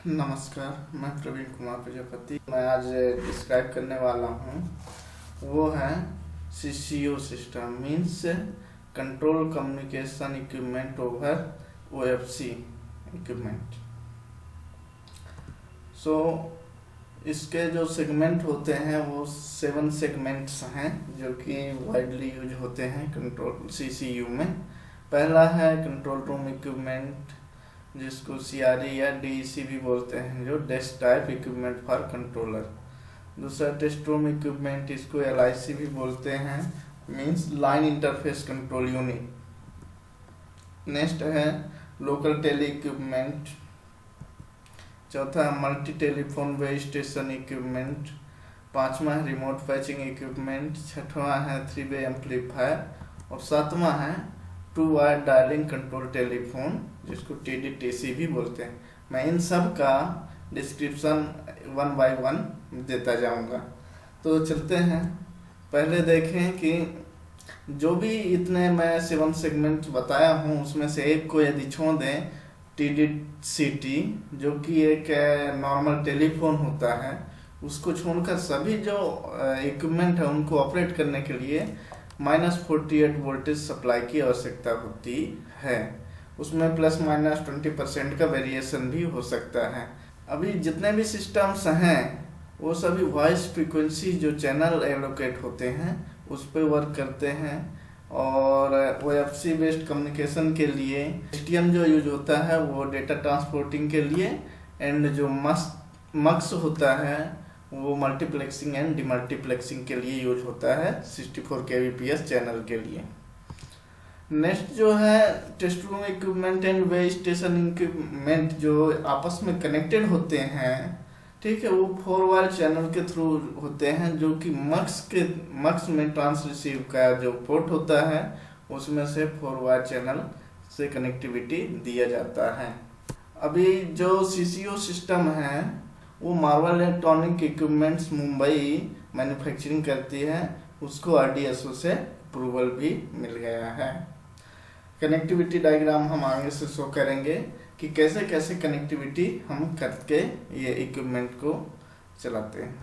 नमस्कार, मैं प्रवीण कुमार प्रजापति। मैं आज डिस्क्राइब करने वाला हूँ वो है CCU system, means control communication equipment over OFC equipment. So इसके जो सेगमेंट होते हैं वो 7 सेगमेंट्स हैं जो कि वाइडली यूज होते हैं कंट्रोल CCU में। पहला है कंट्रोल रूम इक्विपमेंट, जिसको CRE या DEC भी बोलते हैं, जो desk type equipment for controller. दूसरा टेस्ट रूम इक्विपमेंट, इसको LIC भी बोलते हैं, means line interface control unit. Next है लोकल टेली इक्विपमेंट। चौथा multi telephone base station equipment. पांचवा है रिमोट पैचिंग इक्विपमेंट। छठवां है 3-वे एम्पलीफायर। और सातवां है 2 वायर डायलिंग कंट्रोल टेलीफोन, जिसको TDTC भी बोलते हैं। मैं इन सब का डिस्क्रिप्शन 1 बाय 1 देता जाऊंगा। तो चलते हैं, पहले देखें कि जो भी इतने मैं 7 सेगमेंट बताया हूँ उसमें से एक को यदि छोड़ दें, TDCT, जो कि एक नॉर्मल टेलीफोन होता है, उसको छोड़कर सभी जो इक्विपमेंट है उनको ऑपरेट करने के लिए -48 वोल्टेज सप्लाई की आवश्यकता होती है। उसमें ±20% का वेरिएशन भी हो सकता है। अभी जितने भी सिस्टम्स हैं वो सभी वॉइस फ्रीक्वेंसी जो चैनल एलोकेट होते हैं उस पर वर्क करते हैं। और OFC बेस्ड कम्युनिकेशन के लिए STM जो यूज होता है वो डेटा ट्रांसपोर्टिंग के लिए, एंड जो MUX होता है वो मल्टीप्लेक्सिंग एंड डीमल्टीप्लेक्सिंग के लिए यूज होता है 64 kbps चैनल के लिए। नेक्स्ट जो है test room equipment and way station equipment, जो आपस में कनेक्टेड होते हैं, ठीक है, वो 4 वायर चैनल के थ्रू होते हैं, जो कि MUX में ट्रांस रिसीव का जो पोर्ट होता है उसमें से 4 वायर चैनल से कनेक्टिविटी दिया जाता है। अभी जो CCU सिस्टम है वो Marvel electronic equipments Mumbai manufacturing करती है, उसको RDSO से अप्रूवल भी मिल गया है। कनेक्टिविटी डायग्राम हम आगे से शो करेंगे कि कैसे कैसे कनेक्टिविटी हम करके ये इक्विपमेंट को चलाते हैं।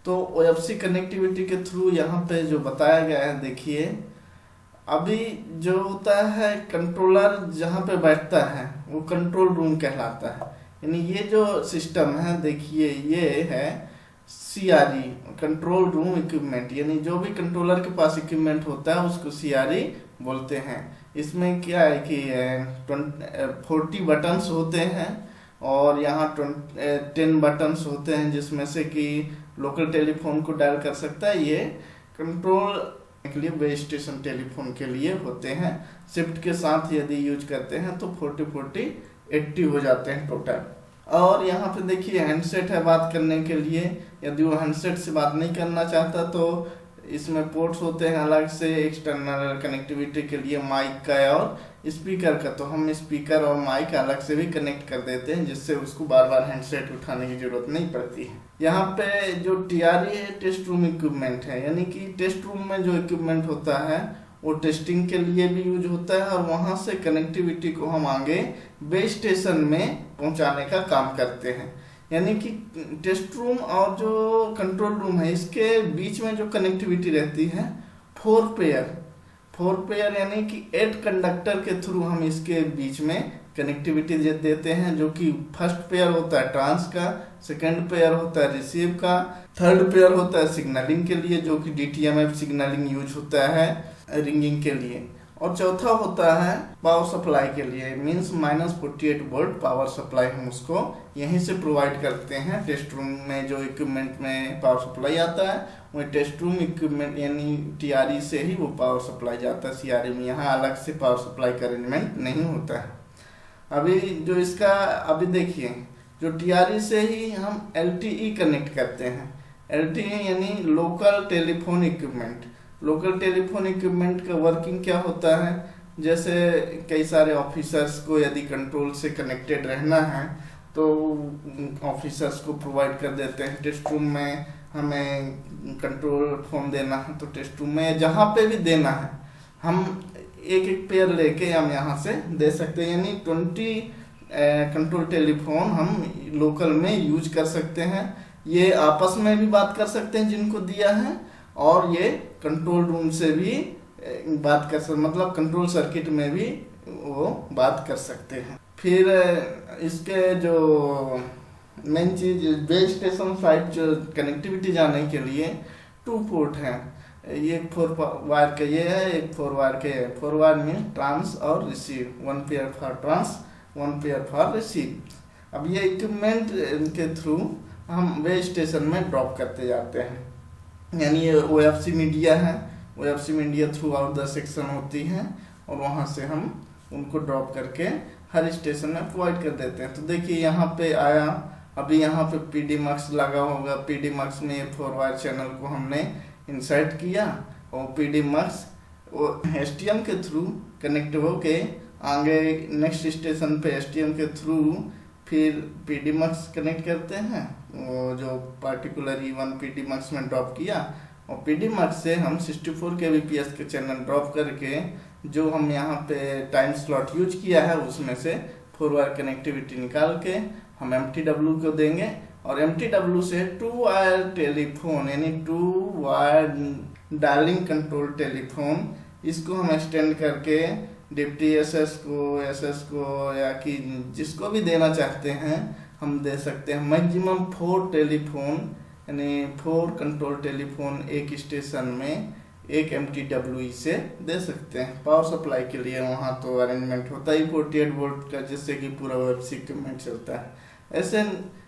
तो OFC कनेक्टिविटी के थ्रू यहाँ पे जो बताया गया है, देखिए अभी जो होता है कंट्रोलर जहाँ पे बैठता है वो कंट्रोल रूम कहलाता है। यानी ये जो सिस्टम है, देखिए ये है CRE, कंट्रोल रूम इक्विपमेंट, यानी जो भी कंट्रोलर के पास इक्विपमेंट होता है उसको CRE बोलते हैं। इसमें क्या है कि 40 बटन्स होते हैं और यहाँ 10 बटन्स होते हैं, जिसमें से कि लोकल टेलीफोन को डायल कर सकता है। ये कंट्रोल के लिए बेस स्टेशन टेलीफोन के लिए होते हैं। शिफ्ट के साथ यदि यूज करते हैं तो 40-80 हो जाते हैं टोटल। और यहाँ पे देखिए हैंडसेट है बात करने के लिए। यदि वो हैंडसेट से बात नहीं करना चाहता तो इसमें पोर्ट्स होते हैं अलग से एक्सटर्नल कनेक्टिविटी के लिए, माइक का और स्पीकर का। तो हम स्पीकर और माइक अलग से भी कनेक्ट कर देते हैं, जिससे उसको बार बार हैंडसेट उठाने की जरूरत नहीं पड़ती है। यहाँ पे जो TRE है टेस्ट रूम इक्विपमेंट है, यानी कि टेस्ट रूम में जो इक्विपमेंट होता है वो टेस्टिंग के लिए भी यूज होता है और वहाँ से कनेक्टिविटी को हम आगे बेस स्टेशन में पहुँचाने का काम करते हैं। यानी कि टेस्ट रूम और जो कंट्रोल रूम है इसके बीच में जो कनेक्टिविटी रहती है 4 पेयर, यानी कि 8 कंडक्टर के थ्रू हम इसके बीच में कनेक्टिविटी देते हैं, जो कि फर्स्ट पेयर होता है ट्रांस का, सेकंड पेयर होता है रिसीव का, थर्ड पेयर होता है सिग्नलिंग के लिए, जो कि DTMF सिग्नलिंग यूज होता है रिंगिंग के लिए, और चौथा होता है पावर सप्लाई के लिए, मींस -48 वोल्ट पावर सप्लाई हम उसको यहीं से प्रोवाइड करते हैं। टेस्ट रूम में जो इक्विपमेंट में पावर सप्लाई आता है वो टेस्ट रूम इक्विपमेंट यानी TRE से ही वो पावर सप्लाई जाता है CRE में। यहाँ अलग से पावर सप्लाई का अरेंजमेंट नहीं होता है। अभी जो इसका अभी देखिए, जो TRE से ही हम LTE कनेक्ट करते हैं। LTE यानी local telephone equipment. Local telephone equipment का वर्किंग क्या होता है, जैसे कई सारे ऑफिसर्स को यदि कंट्रोल से कनेक्टेड रहना है तो ऑफिसर्स को प्रोवाइड कर देते हैं। टेस्ट रूम में हमें कंट्रोल फोन देना है तो टेस्ट रूम में जहाँ पे भी देना है हम एक पेयर लेके हम यहाँ से दे सकते हैं। यानी कंट्रोल टेलीफोन हम लोकल में यूज कर सकते हैं। ये आपस में भी बात कर सकते हैं जिनको दिया है, और ये कंट्रोल रूम से भी बात कर सकते, मतलब कंट्रोल सर्किट में भी वो बात कर सकते हैं। फिर इसके जो मेन चीज, बेस स्टेशन साइट जो कनेक्टिविटी जाने के लिए 2 पोर्ट हैं। एक 4 वायर का ये है, एक 4 वायर के है। 4 वायर में ट्रांस और receive, 1 pair for trans, 1 pair for receive. अब ये इक्विपमेंट के थ्रू हम बेस स्टेशन में ड्रॉप करते जाते हैं, यानी ये OFC मीडिया है। OFC media through out the section होती है, और वहाँ से हम उनको ड्रॉप करके हर स्टेशन में प्रोवाइड कर देते हैं। तो देखिए यहाँ पे आया, अभी यहाँ पे PDMux लगा होगा। PDMux में 4 वायर चैनल को हमने इंसर्ट किया, और PDMux STM के थ्रू कनेक्ट होके आगे नेक्स्ट स्टेशन पे STM के थ्रू फिर PDMux कनेक्ट करते हैं। वो जो पार्टिकुलर E1 PDMux में ड्रॉप किया, और PDMux से हम 64 kbps के चैनल ड्रॉप करके जो हम यहाँ पे टाइम स्लॉट यूज किया है उसमें से 4 वायर कनेक्टिविटी निकाल के हम MTW को देंगे, और MTW से 2 वायर टेलीफोन, यानी 2 वायर डायलिंग कंट्रोल टेलीफोन, इसको हम एक्सटेंड करके डिप्टी SS को, SS को, या कि जिसको भी देना चाहते हैं हम दे सकते हैं। मैक्सिमम 4 टेलीफोन, यानी 4 कंट्रोल टेलीफोन एक स्टेशन में एक MTW से दे सकते हैं। पावर सप्लाई के लिए वहाँ तो अरेंजमेंट होता ही 48 वोल्ट का, जिससे कि पूरा OFC इक्विपमेंट चलता है। ऐसे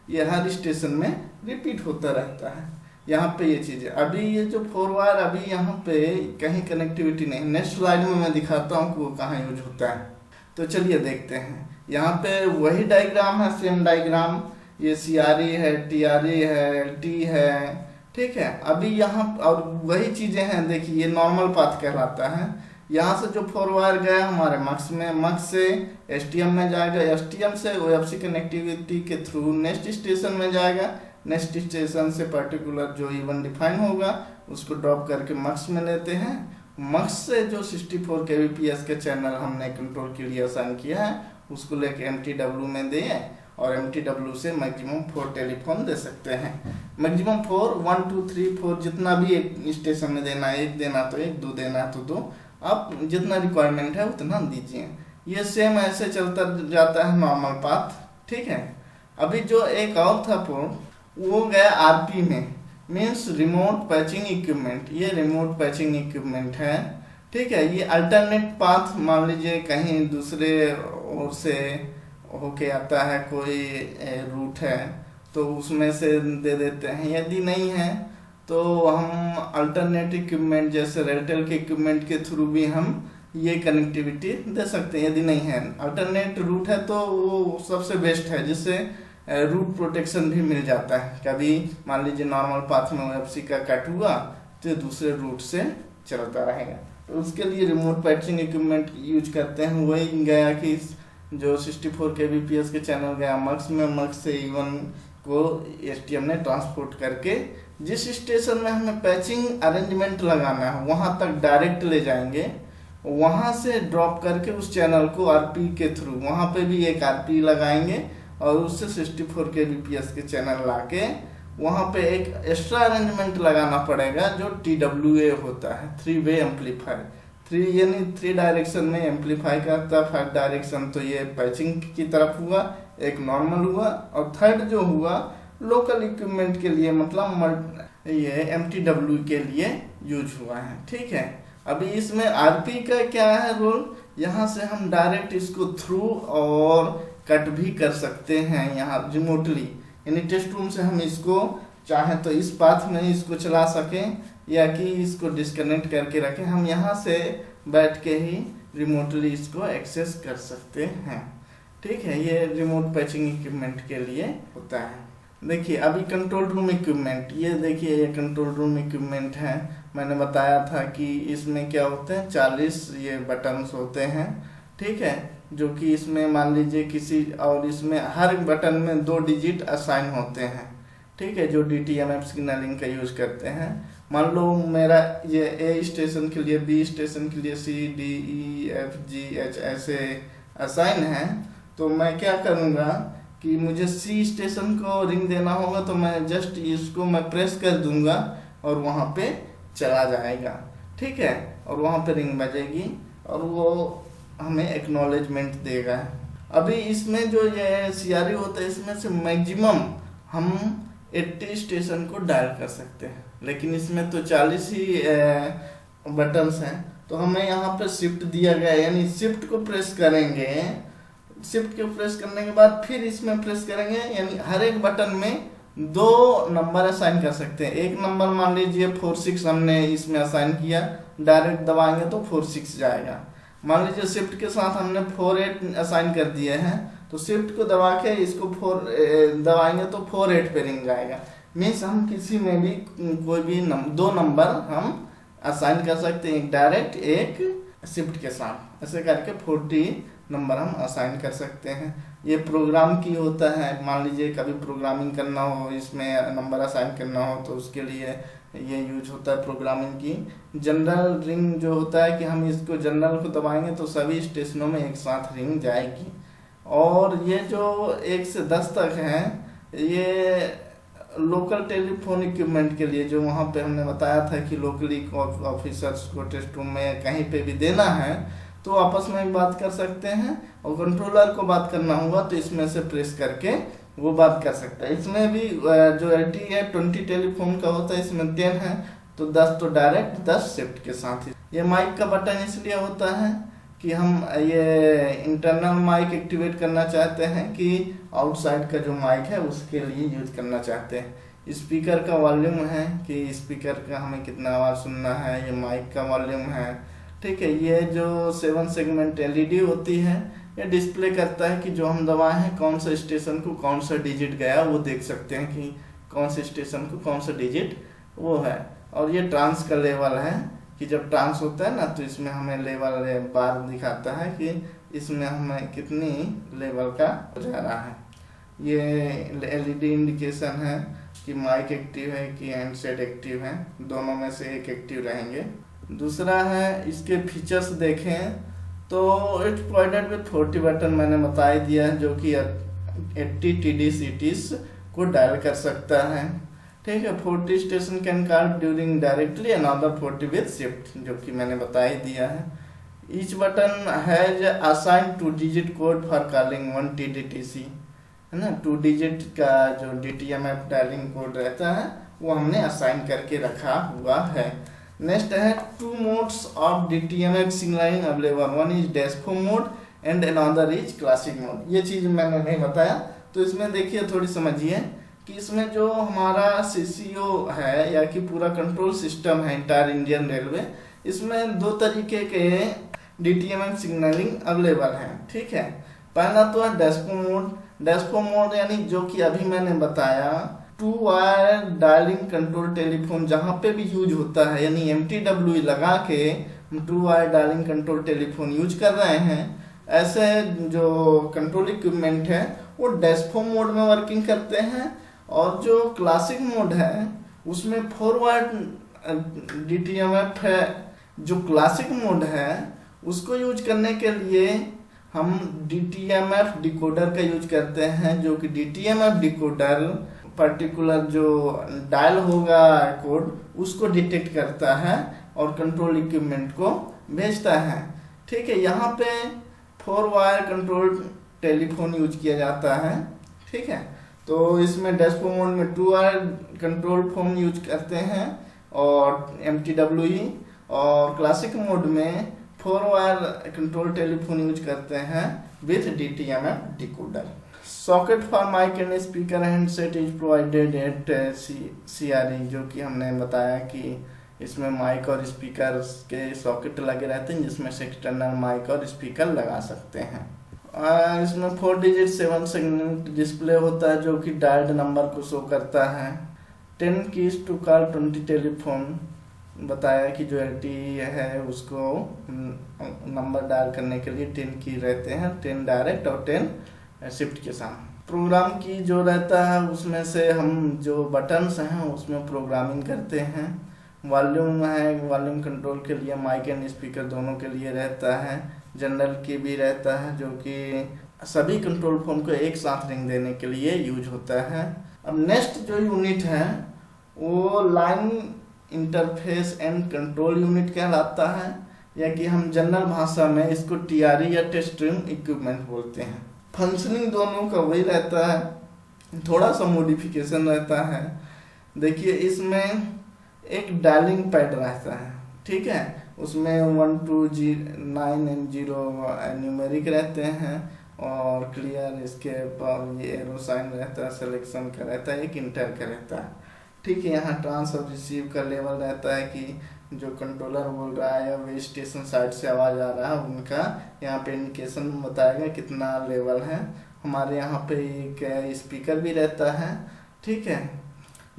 ये हर स्टेशन में रिपीट होता रहता है। यहाँ पे ये चीज़ है। अभी ये जो 4 वायर, अभी यहाँ पे कहीं कनेक्टिविटी नहीं। नेक्स्ट स्लाइड में मैं दिखाता हूँ कि वो कहाँ यूज होता है। तो चलिए देखते हैं। यहाँ पे वही डायग्राम है, सेम डायग्राम। ये CRE है, TRE है, LT है, ठीक है। अभी यहाँ और वही चीजें हैं। देखिए ये नॉर्मल पाथ कहलाता है। यहाँ से जो 4 वायर गया हमारे मक्स में, मक्स से STM में जाएगा, STM से OFC कनेक्टिविटी के थ्रू नेक्स्ट स्टेशन में जाएगा, नेक्स्ट स्टेशन से पर्टिकुलर जो E1 डिफाइन होगा उसको ड्रॉप करके मक्स में लेते हैं। मक्स से जो 64 kbps के चैनल हमने कंट्रोल के लिए असाइन किया है उसको लेके MTW में दें, और MTW से मैक्सिमम 4 टेलीफोन दे सकते हैं। मैक्सिमम 4, 1 2 3 4 जितना भी एक स्टेशन में देना है, 1 देना तो 1, 2 देना तो 2, आप जितना रिक्वायरमेंट है उतना दीजिए। ये सेम ऐसे चलता जाता है नॉर्मल पाथ, ठीक है। अभी जो एक और था पोर्ट, वो गया RP में, मीन्स रिमोट पैचिंग इक्विपमेंट। ये रिमोट पैचिंग इक्विपमेंट है, ठीक है। ये अल्टरनेट पाथ, मान लीजिए कहीं दूसरे ओर से होके आता है कोई रूट है तो उसमें से दे देते हैं। यदि नहीं है तो हम अल्टरनेट इक्विपमेंट जैसे रेलटेल के इक्विपमेंट के थ्रू भी हम ये कनेक्टिविटी दे सकते हैं। यदि नहीं है, अल्टरनेट रूट है तो वो सबसे बेस्ट है, जिससे रूट प्रोटेक्शन भी मिल जाता है। कभी मान लीजिए नॉर्मल पाथ में OFC का कट हुआ तो दूसरे रूट से चलता रहेगा, तो उसके लिए रिमोट पैचिंग इक्विपमेंट यूज करते हैं। वही गया कि जो 64 kbps के चैनल गया मक्स में, मक्स से E1 को STM ने ट्रांसपोर्ट करके जिस स्टेशन में हमें पैचिंग अरेंजमेंट लगाना है वहां तक डायरेक्ट ले जाएंगे। वहां से ड्रॉप करके उस चैनल को RP के थ्रू वहां पे भी एक RP लगाएंगे, और उससे 64 kbps के चैनल लाके वहां पे एक एक्स्ट्रा अरेंजमेंट लगाना पड़ेगा जो TWA होता है, 3 वे एम्पलीफायर। 3 यानी 3 डायरेक्शन में एम्पलीफाई करता है। 5 डायरेक्शन तो ये पैचिंग की तरफ हुआ, एक नॉर्मल हुआ, और थर्ड जो हुआ लोकल इक्विपमेंट के लिए, मतलब ये MTW के लिए यूज हुआ है, ठीक है। अभी इसमें RP का क्या है रोल, यहाँ से हम डायरेक्ट इसको थ्रू और कट भी कर सकते हैं यहाँ रिमोटली, यानी टेस्ट रूम से हम इसको चाहे तो इस पाथ में इसको चला सकें या कि इसको डिस्कनेक्ट करके रखें। हम यहाँ से बैठ के ही रिमोटली इसको एक्सेस कर सकते हैं, ठीक है। ये रिमोट पैचिंग इक्विपमेंट के लिए होता है। देखिए अभी कंट्रोल रूम इक्विपमेंट, ये देखिए ये कंट्रोल रूम इक्विपमेंट है। मैंने बताया था कि इसमें क्या होते हैं, 40 ये बटन्स होते हैं, ठीक है, जो कि इसमें मान लीजिए किसी, और इसमें हर बटन में 2 डिजिट असाइन होते हैं, ठीक है, जो DTMF सिग्नलिंग का यूज करते हैं। मान लो मेरा ये A स्टेशन के लिए, B स्टेशन के लिए C D E F G H ऐसे असाइन है, तो मैं क्या करूँगा कि मुझे सी स्टेशन को रिंग देना होगा, तो मैं जस्ट इसको मैं प्रेस कर दूंगा और वहाँ पे चला जाएगा, ठीक है। और वहाँ पे रिंग बजेगी और वो हमें एक्नॉलेजमेंट देगा। अभी इसमें जो ये सीआरयू होता है, इसमें से मैक्सिमम हम 80 स्टेशन को डायल कर सकते हैं, लेकिन इसमें तो 40 ही बटन्स हैं। तो हमें यहाँ पर शिफ्ट दिया गया है, यानी शिफ्ट को प्रेस करेंगे, शिफ्ट को प्रेस करने के बाद फिर इसमें प्रेस करेंगे, यानी हर एक बटन में 2 नंबर असाइन कर सकते हैं। एक नंबर मान लीजिए 46 हमने इसमें असाइन किया, डायरेक्ट दबाएंगे तो 46 जाएगा। मान लीजिए शिफ्ट के साथ हमने 48 असाइन कर दिए हैं, तो शिफ्ट को दबा के इसको 4 दबाएंगे तो 48 पे रिंग जाएगा। मीन्स हम किसी में भी कोई भी 2 नंबर हम असाइन कर सकते हैं, एक डायरेक्ट एक शिफ्ट के साथ। ऐसे करके 40 नंबर हम असाइन कर सकते हैं। ये प्रोग्राम की होता है, मान लीजिए कभी प्रोग्रामिंग करना हो, इसमें नंबर असाइन करना हो तो उसके लिए ये यूज होता है प्रोग्रामिंग की। जनरल रिंग जो होता है कि हम इसको जनरल को दबाएंगे तो सभी स्टेशनों में एक साथ रिंग जाएगी। और ये जो 1 से 10 तक है, ये लोकल टेलीफोन इक्विपमेंट के लिए, जो वहाँ पे हमने बताया था कि लोकली ऑफिसर्स को टेस्ट रूम में कहीं पे भी देना है तो आपस में भी बात कर सकते हैं, और कंट्रोलर को बात करना होगा तो इसमें से प्रेस करके वो बात कर सकता है। इसमें भी जो LTE है 20 टेलीफोन का होता है, इसमें 10 है, तो 10 तो डायरेक्ट 10 शिफ्ट के साथ ही। ये माइक का बटन इसलिए होता है कि हम ये इंटरनल माइक एक्टिवेट करना चाहते हैं कि आउटसाइड का जो माइक है उसके लिए यूज करना चाहते हैं। स्पीकर का वॉल्यूम है कि स्पीकर का हमें कितना आवाज़ सुनना है, ये माइक का वॉल्यूम है, ठीक है। ये जो 7 सेगमेंट LED होती है, ये डिस्प्ले करता है कि जो हम दबाए हैं कौन सा स्टेशन को कौन सा डिजिट गया, वो देख सकते हैं कि कौन से स्टेशन को कौन सा डिजिट वो है। और ये ट्रांस का लेवल है कि जब ट्रांस होता है ना तो इसमें हमें लेवल बार दिखाता है कि इसमें हमें कितनी लेवल का जा रहा है। ये LED इंडिकेशन है कि माइक एक्टिव है कि हैंडसेट एक्टिव है, दोनों में से एक एक्टिव रहेंगे। दूसरा है इसके फीचर्स देखें तो इट्स प्रोवाइडेड विद 40 बटन, मैंने बता ही दिया है, जो कि 80 TDCTs को डायल कर सकता है, ठीक है। 40 station can call during directly, another 40 with shift, जो कि मैंने बता ही दिया है। Each button has assign 2 digit code for calling 1 TDTC, है ना। 2 डिजिट का जो DTMF डायलिंग कोड रहता है वो हमने असाइन करके रखा हुआ है। नेक्स्ट है 2 modes of DTMF signalling available, one is dash phone mode and another is classic mode. ये चीज मैंने नहीं बताया, तो इसमें देखिए थोड़ी समझिए कि इसमें जो हमारा CCO है या कि पूरा कंट्रोल सिस्टम है इंटायर इंडियन रेलवे, इसमें 2 तरीके के DTMF सिग्नलिंग अवेलेबल है, ठीक है। पहला तो है डैशफोन मोड। डैशफोन मोड यानी जो कि अभी मैंने बताया 2 वायर डायलिंग कंट्रोल टेलीफोन जहाँ पे भी यूज होता है, यानी MTW लगा के 2 wire dialing control telephone use कर रहे हैं। ऐसे जो कंट्रोल इक्विपमेंट है वो डैशफोन मोड में वर्किंग करते हैं। और जो क्लासिक मोड है उसमें 4 वायर DTMF है। जो क्लासिक मोड है उसको यूज करने के लिए हम DTMF डिकोडर का यूज करते हैं, जो कि DTMF डिकोडर पर्टिकुलर जो डायल होगा कोड उसको डिटेक्ट करता है और कंट्रोल इक्विपमेंट को भेजता है, ठीक है। यहाँ पे 4 वायर कंट्रोल टेलीफोन यूज किया जाता है, ठीक है। तो इसमें डैशफोन मोड में 2 वायर कंट्रोल फोन यूज करते हैं और MTWE, और क्लासिक मोड में 4 वायर कंट्रोल टेलीफोन यूज करते हैं with DTMF decoder. Socket for mic and speaker handset is provided at CRE, जो कि हमने बताया कि इसमें माइक और स्पीकर के सॉकेट लगे रहते हैं जिसमें से एक्सटर्नल माइक और स्पीकर लगा सकते हैं। इसमें 4 डिजिट 7 सेगमेंट डिस्प्ले होता है जो कि डायल्ड नंबर को शो करता है। 10 कीज टू कॉल 20 टेलीफोन, बताया कि जो LTE है उसको नंबर डायल करने के लिए 10 की रहते हैं, 10 डायरेक्ट और 10 शिफ्ट के साथ। प्रोग्राम की जो रहता है उसमें से हम जो बटन्स हैं उसमें प्रोग्रामिंग करते हैं। वॉल्यूम है, वॉल्यूम कंट्रोल के लिए माइक एंड स्पीकर दोनों के लिए रहता है। जनरल की भी रहता है जो कि सभी कंट्रोल फोन को एक साथ रिंग देने के लिए यूज होता है। अब नेक्स्ट जो यूनिट है वो line interface and control unit कहलाता है, या कि हम जनरल भाषा में इसको टीआरई या टेस्ट रूम इक्विपमेंट बोलते हैं। फंक्शनिंग दोनों का वही रहता है, थोड़ा सा मॉडिफिकेशन रहता है। देखिए इसमें एक डायलिंग पैड रहता है, ठीक है, उसमें 1 2 9 एंड 0 न्यूमेरिक रहते हैं, और क्लियर इसके पर ये एरो साइन रहता है, सिलेक्शन का रहता है, एक इंटर का रहता है, ठीक है। यहाँ ट्रांस और रिसीव का लेवल रहता है कि जो कंट्रोलर बोल रहा है या वे स्टेशन साइड से आवाज़ आ रहा है उनका यहाँ पे इंडिकेशन बताएगा कितना लेवल है। हमारे यहाँ पे एक स्पीकर भी रहता है, ठीक है,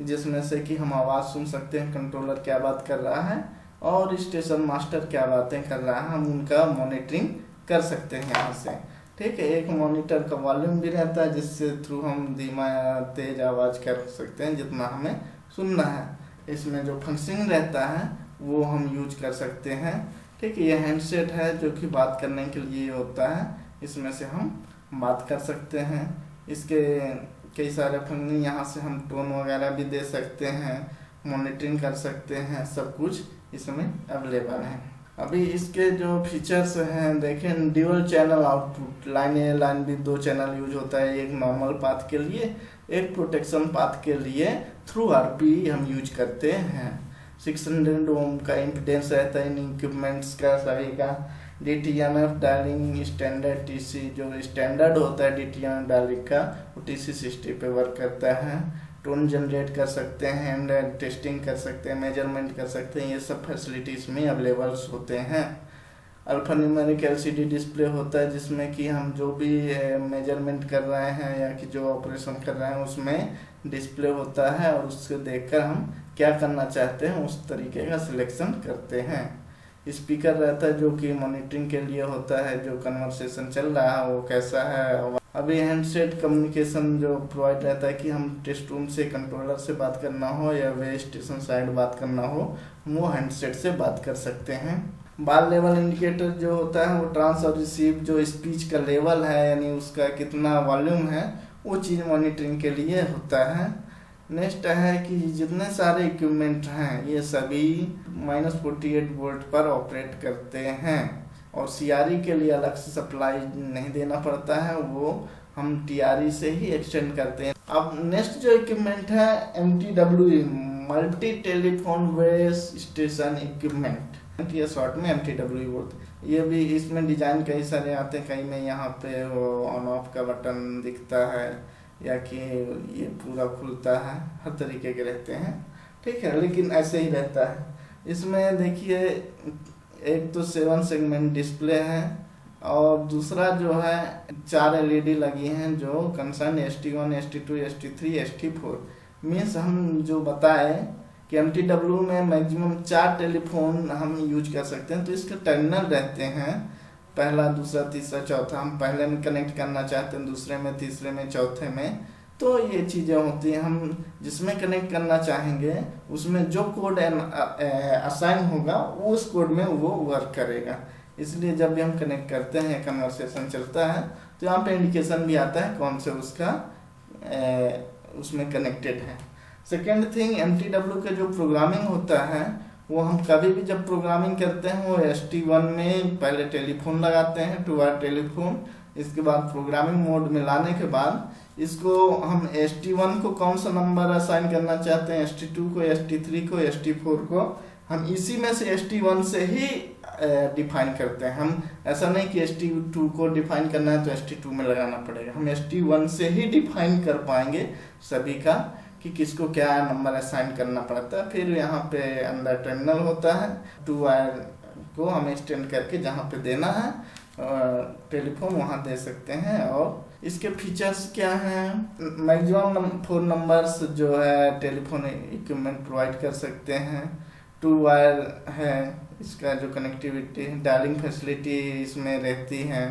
जिसमें से कि हम आवाज़ सुन सकते हैं कंट्रोलर क्या बात कर रहा है और स्टेशन मास्टर क्या बातें कर रहा है, हम उनका मॉनिटरिंग कर सकते हैं यहाँ से, ठीक है। एक मॉनिटर का वॉल्यूम भी रहता है जिससे थ्रू हम धीमा या तेज आवाज़ कर सकते हैं जितना हमें सुनना है। इसमें जो फंक्शनिंग रहता है वो हम यूज कर सकते हैं, ठीक है। ये हैंडसेट है जो कि बात करने के लिए होता है, इसमें से हम बात कर सकते हैं। इसके कई सारे फंक्शन, यहाँ से हम टोन वगैरह भी दे सकते हैं, मॉनिटरिंग कर सकते हैं, सब कुछ इसमें अवेलेबल है। अभी इसके जो फीचर्स हैं देखें, ड्यूअल चैनल आउटपुट, लाइन ए लाइन बी 2 चैनल यूज होता है, एक नॉर्मल पाथ के लिए, एक प्रोटेक्शन पाथ के लिए थ्रू आरपी हम यूज करते हैं। 600 ओम का इम्पिडेंस रहता है इन इक्विपमेंट्स का सभी का। DTMF डायलिंग स्टैंडर्ड TC जो स्टैंडर्ड होता है DTMF डायलिंग का वो TC60 पे वर्क करता है। टोन जनरेट कर सकते हैं, एंड टेस्टिंग कर सकते हैं, मेजरमेंट कर सकते हैं, ये सब फैसिलिटीज में अवेलेबल्स होते हैं। अल्फा न्यूमेरिक LCD डिस्प्ले होता है जिसमें कि हम जो भी मेजरमेंट कर रहे हैं या कि जो ऑपरेशन कर रहे हैं उसमें डिस्प्ले होता है, और उससे देखकर हम क्या करना चाहते हैं उस तरीके का सिलेक्शन करते हैं। स्पीकर रहता है जो कि मॉनिटरिंग के लिए होता है, जो कन्वर्सेशन चल रहा है वो कैसा है। अभी हैंडसेट कम्युनिकेशन जो प्रोवाइड रहता है कि हम टेस्ट रूम से कंट्रोलर से बात करना हो या वे स्टेशन साइड बात करना हो, वो हैंडसेट से बात कर सकते हैं। बार लेवल इंडिकेटर जो होता है वो ट्रांस और रिसीव जो स्पीच का लेवल है यानी उसका कितना वॉल्यूम है वो चीज़ मॉनिटरिंग के लिए होता है। नेक्स्ट है कि जितने सारे इक्विपमेंट हैं ये सभी -48 वोल्ट पर ऑपरेट करते हैं, और CRE के लिए अलग से सप्लाई नहीं देना पड़ता है, वो हम TRE से ही एक्सटेंड करते हैं। अब नेक्स्ट जो इक्विपमेंट है MTWE, multi telephone base station equipment, ये शॉर्ट में MTWE बोलते हैं। ये भी इसमें डिजाइन कई सारे आते हैं, कई में यहाँ पे वो ऑन ऑफ का बटन दिखता है या कि ये पूरा खुलता है, हर तरीके के रहते हैं, ठीक है, लेकिन ऐसे ही रहता है। इसमें देखिए एक तो 7 सेगमेंट डिस्प्ले है, और दूसरा जो है 4 LED लगी हैं जो concern ST1 ST2 ST3 ST4 means हम जो बताए कि MTW में मैक्सिमम 4 टेलीफोन हम यूज कर सकते हैं। तो इसके टर्मिनल रहते हैं, पहला दूसरा तीसरा चौथा, हम पहले में कनेक्ट करना चाहते हैं, दूसरे में तीसरे में चौथे में, तो ये चीज़ें होती हैं। हम जिसमें कनेक्ट करना चाहेंगे उसमें जो कोड असाइन होगा उस कोड में वो वर्क करेगा। इसलिए जब भी हम कनेक्ट करते हैं, कन्वर्सेशन चलता है, तो यहाँ पे इंडिकेशन भी आता है कौन से उसका उसमें कनेक्टेड है। सेकेंड थिंग, MTW का जो प्रोग्रामिंग होता है वो हम कभी भी जब प्रोग्रामिंग करते हैं वो ST1 में पहले टेलीफोन लगाते हैं, 2 वायर टेलीफोन, इसके बाद प्रोग्रामिंग मोड में लाने के बाद इसको हम ST1 को कौन सा नंबर असाइन करना चाहते हैं, ST2 को, ST3 को, ST4 को, हम इसी में से ST1 से ही डिफाइन करते हैं। हम ऐसा नहीं कि ST2 को डिफाइन करना है तो ST2 में लगाना पड़ेगा, हम ST1 से ही डिफाइन कर पाएंगे सभी का कि किसको क्या नंबर असाइन करना पड़ता है। फिर यहाँ पे अंदर टर्मिनल होता है, 2 वायर को हम एक्सटेंड करके जहाँ पे देना है टेलीफोन वहाँ दे सकते हैं। और इसके फीचर्स क्या हैं, मैक्सिमम 4 नंबर्स जो है टेलीफोन इक्विपमेंट प्रोवाइड कर सकते हैं, 2 वायर है, इसका जो कनेक्टिविटी डायलिंग फैसिलिटी इसमें रहती है,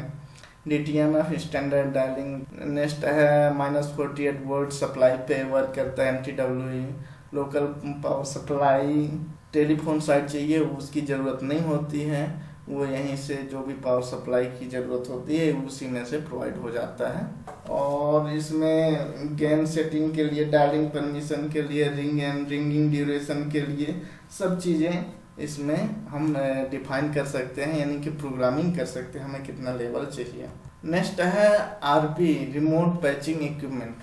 DTMF स्टैंडर्ड डायलिंग। नेक्स्ट है -48 वोल्ट सप्लाई पे वर्क करता है MTWE, local power supply, telephone site चाहिए उसकी ज़रूरत नहीं होती है, वो यहीं से जो भी पावर सप्लाई की ज़रूरत होती है उसी में से प्रोवाइड हो जाता है। और इसमें गेन सेटिंग के लिए, डायलिंग परमिशन के लिए, रिंग एंड रिंगिंग ड्यूरेशन के लिए सब चीज़ें इसमें हम डिफाइन कर सकते हैं, यानी कि प्रोग्रामिंग कर सकते हैं हमें कितना लेवल चाहिए। नेक्स्ट है आरपी, रिमोट पैचिंग इक्विपमेंट।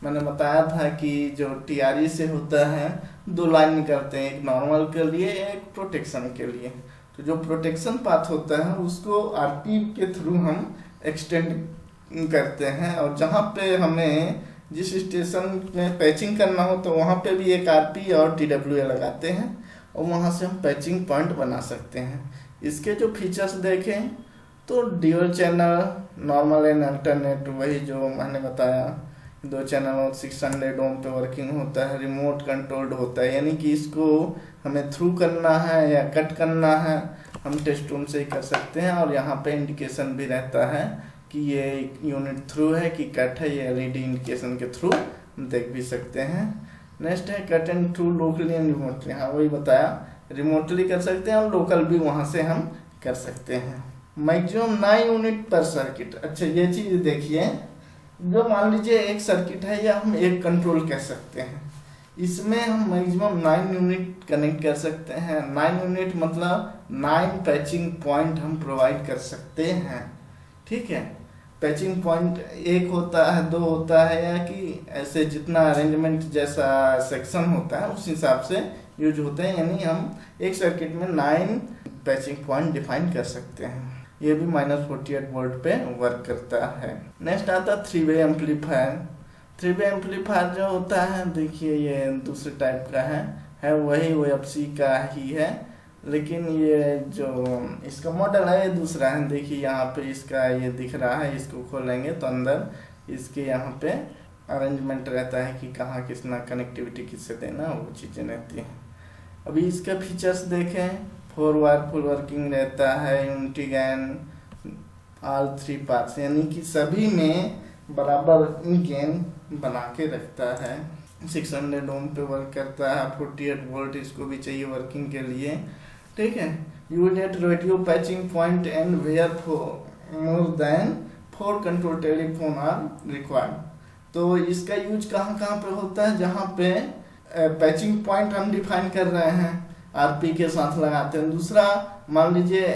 मैंने बताया था कि जो टीआरई से होता है 2 लाइन निकलते हैं, एक नॉर्मल के लिए एक प्रोटेक्शन के लिए। तो जो प्रोटेक्शन पाथ होता है उसको आरपी के थ्रू हम एक्सटेंड करते हैं, और जहाँ पे हमें जिस स्टेशन में पैचिंग करना हो तो वहाँ पे भी एक आरपी और टीडब्ल्यूए लगाते हैं और वहाँ से हम पैचिंग पॉइंट बना सकते हैं। इसके जो फीचर्स देखें तो dual channel, normal and alternate, वही जो मैंने बताया 2 चैनल और 600 ओम पे वर्किंग होता है, रिमोट कंट्रोल्ड होता है, यानी कि इसको हमें थ्रू करना है या कट करना है हम टेस्ट रूम से ही कर सकते हैं। और यहाँ पे इंडिकेशन भी रहता है कि ये यूनिट थ्रू है कि कट है, ये एलईडी इंडिकेशन के थ्रू देख भी सकते हैं। नेक्स्ट है cut and through locally and remotely. हाँ वही बताया, रिमोटली कर सकते हैं और लोकल भी वहाँ से हम कर सकते हैं। मैक्सिमम 9 यूनिट पर सर्किट। अच्छा ये चीज़ देखिए, जो मान लीजिए एक सर्किट है या हम एक कंट्रोल कह सकते हैं, इसमें हम मैक्सिमम 9 यूनिट कनेक्ट कर सकते हैं। 9 यूनिट मतलब 9 पैचिंग पॉइंट हम प्रोवाइड कर सकते हैं। ठीक है, पैचिंग पॉइंट 1 होता है, 2 होता है, या कि ऐसे जितना अरेंजमेंट जैसा सेक्शन होता है उस हिसाब से यूज होते हैं, यानी हम एक सर्किट में 9 पैचिंग पॉइंट डिफाइन कर सकते हैं। ये भी -48 वोल्ट पे वर्क करता है। नेक्स्ट आता है 3 वे एम्पलीफायर। 3 वे एम्पलीफायर जो होता है, देखिए ये दूसरे टाइप का है वही OFC का ही है, लेकिन ये जो इसका मॉडल है ये दूसरा है। देखिए यहाँ पे इसका ये दिख रहा है, इसको खोलेंगे तो अंदर इसके यहाँ पे अरेंजमेंट रहता है कि कहाँ किसना कनेक्टिविटी किससे देना, वो चीज़ें रहती हैं। अभी इसका फीचर्स देखें, 4 वायर फुल वर्किंग रहता है, यूनिटी गेन ऑल 3 पार्ट्स, यानी कि सभी में बराबर गेन बना के रखता है। 600 ओम पे वर्क करता है, 48 वोल्ट इसको भी चाहिए वर्किंग के लिए। ठीक है, unit radio patching point and where more than 4 control telephone are required. तो इसका यूज कहाँ कहाँ पे होता है, जहाँ पे पैचिंग पॉइंट हम डिफाइन कर रहे हैं, आरपी के साथ लगाते हैं। दूसरा, मान लीजिए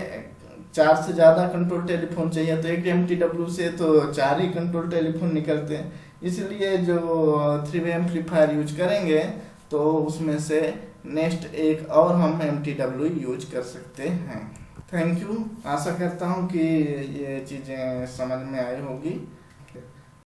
4 से ज़्यादा कंट्रोल टेलीफोन चाहिए तो एक MTW से तो 4 ही कंट्रोल टेलीफोन निकलते हैं, इसलिए जो 3 वे एम्पलीफायर यूज करेंगे तो उसमें से नेक्स्ट एक और हम MTW यूज कर सकते हैं। थैंक यू, आशा करता हूँ कि ये चीज़ें समझ में आई होगी।